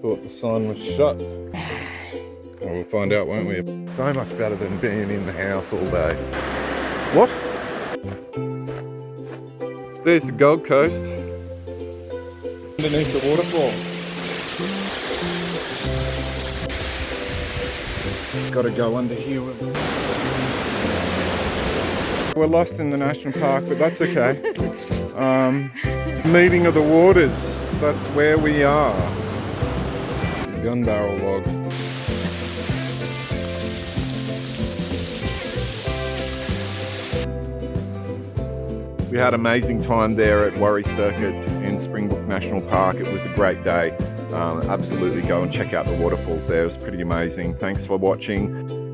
Thought the sign was shut. Well, we'll find out, won't we? So much better than being in the house all day. What? There's the Gold Coast. Underneath the waterfall. Gotta go under here. We're lost in the national park, but that's okay. Meeting of the waters, that's where we are. Gun barrel logs. We had an amazing time there at Warrie Circuit in Springbrook National Park. It was a great day. Absolutely go and check out the waterfalls there. It was pretty amazing. Thanks for watching.